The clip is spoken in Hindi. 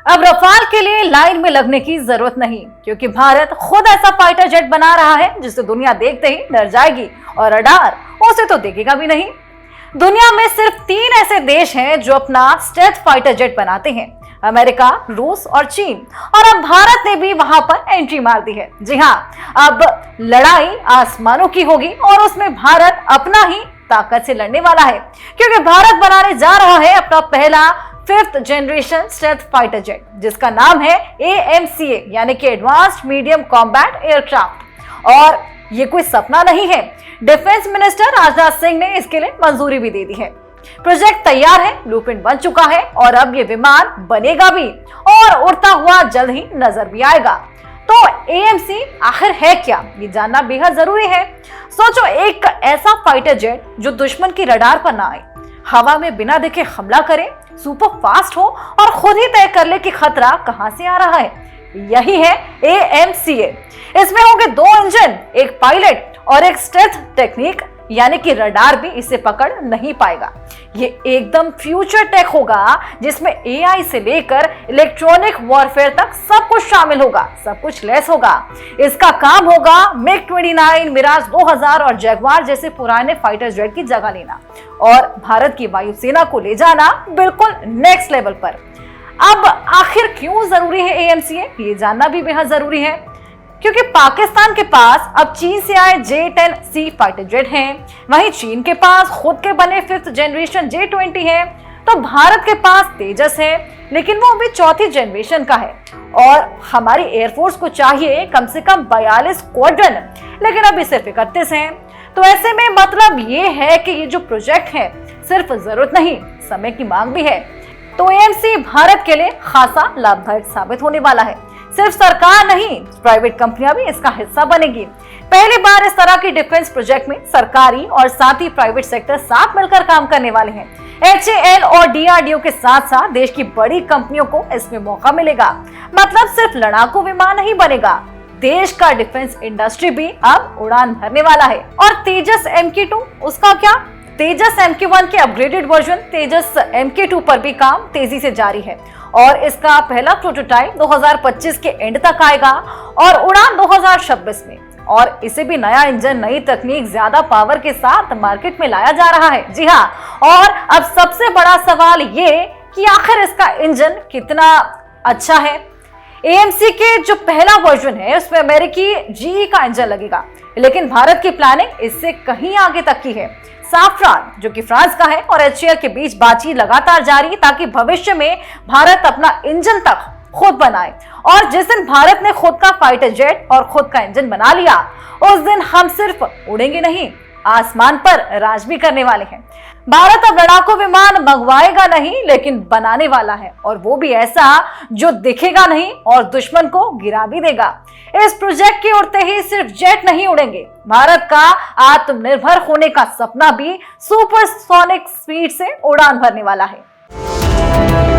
अब रफाल के लिए लाइन में लगने की जरूरत नहीं, क्योंकि भारत खुद ऐसा फाइटर जेट बना रहा है जिसे दुनिया देखते ही डर जाएगी और रडार उसे तो देखेगा भी नहीं। दुनिया में सिर्फ 3 ऐसे देश हैं जो अपना स्टेल्थ फाइटर जेट बनाते हैं, अमेरिका, रूस और चीन। और अब भारत ने भी वहां पर एंट्री मार दी है। जी हाँ, अब लड़ाई आसमानों की होगी और उसमें भारत अपना ही ताकत से लड़ने वाला है, क्योंकि भारत बनाने जा रहा है अपना पहला 5th generation stealth fighter jet, जिसका नाम है AMCA यानी कि एडवांस्ड मीडियम कॉम्बैट एयरक्राफ्ट। और ये कोई सपना नहीं है, डिफेंस मिनिस्टर राजनाथ सिंह ने इसके लिए मंजूरी भी दे दी है। प्रोजेक्ट तैयार है, ब्लूप्रिंट बन चुका है और अब ये विमान बनेगा भी और उड़ता हुआ जल्द ही नजर भी आएगा। तो AMC आखिर है क्या, ये जानना बेहद जरूरी है। सोचो, एक ऐसा फाइटर जेट जो दुश्मन की रडार पर ना आए, हवा में बिना देखे हमला करे, सुपर फास्ट हो और खुद ही तय कर ले कि खतरा कहां से आ रहा है। यही है AMCA। इसमें होंगे 2 इंजन, एक पायलट और एक स्टेल्थ टेक्निक, यानी कि रडार भी इसे पकड़ नहीं पाएगा। ये एकदम फ्यूचर टेक होगा, जिसमें AI से लेकर इलेक्ट्रॉनिक वॉरफेयर तक सब कुछ शामिल होगा, सब कुछ लैस होगा। इसका काम होगा MiG-29, मिराज 2000 और जगुआर जैसे पुराने फाइटर जेट की जगह लेना और भारत की वायुसेना को ले जाना बिल्कुल नेक्स्ट लेवल पर। अब आखिर क्यों जरूरी है AMCA, ये जानना भी बेहद जरूरी है, क्योंकि पाकिस्तान के पास अब चीन से आए J-10C फाइटर जेट हैं, वहीं चीन के पास खुद के बने 5th जनरेशन J-20 है, तो भारत के पास तेजस है, लेकिन वो अभी 4थी जनरेशन का है और हमारी एयरफोर्स को चाहिए कम से कम 42 स्क्वाड्रन, लेकिन अभी सिर्फ 31 हैं। तो ऐसे में मतलब ये है कि ये जो प्रोजेक्ट है सिर्फ जरूरत नहीं, समय की मांग भी है। तो AMC भारत के लिए खासा लाभदायक साबित होने वाला है। सिर्फ सरकार नहीं, प्राइवेट कंपनियां भी इसका हिस्सा बनेगी। पहली बार इस तरह की डिफेंस प्रोजेक्ट में सरकारी और साथ ही प्राइवेट सेक्टर साथ मिलकर काम करने वाले हैं। HAL और DRDO के साथ साथ देश की बड़ी कंपनियों को इसमें मौका मिलेगा। मतलब सिर्फ लड़ाकू विमान नहीं बनेगा, देश का डिफेंस इंडस्ट्री भी अब उड़ान भरने वाला है। और तेजस MK2, उसका क्या? तेजस MK1 के अपग्रेडेड वर्जन तेजस MK2 पर भी काम तेजी से जारी है और इसका पहला प्रोटोटाइप 2025 के एंड तक आएगा और उड़ान 2026 में। और इसे भी नया इंजन, नई तकनीक, ज्यादा पावर के साथ मार्केट में लाया जा रहा है। जी हाँ, और अब सबसे बड़ा सवाल ये कि आखिर इसका इंजन कितना अच्छा है। AMC के जो पहला वर्जन है उसमें अमेरिकी GE का इंजन लगेगा, लेकिन भारत की प्लानिंग इससे कहीं आगे तक की है। साफ्रान, जो कि फ्रांस का है, और HAL के बीच बातचीत लगातार जारी, ताकि भविष्य में भारत अपना इंजन तक खुद बनाए। और जिस दिन भारत ने खुद का फाइटर जेट और खुद का इंजन बना लिया, उस दिन हम सिर्फ उड़ेंगे नहीं, आसमान पर राज भी करने वाले हैं। भारत अब लड़ाकू विमान मंगवाएगा नहीं, लेकिन बनाने वाला है, और वो भी ऐसा जो दिखेगा नहीं और दुश्मन को गिरा भी देगा। इस प्रोजेक्ट के उड़ते ही सिर्फ जेट नहीं उड़ेंगे, भारत का आत्मनिर्भर होने का सपना भी सुपरसोनिक स्पीड से उड़ान भरने वाला है।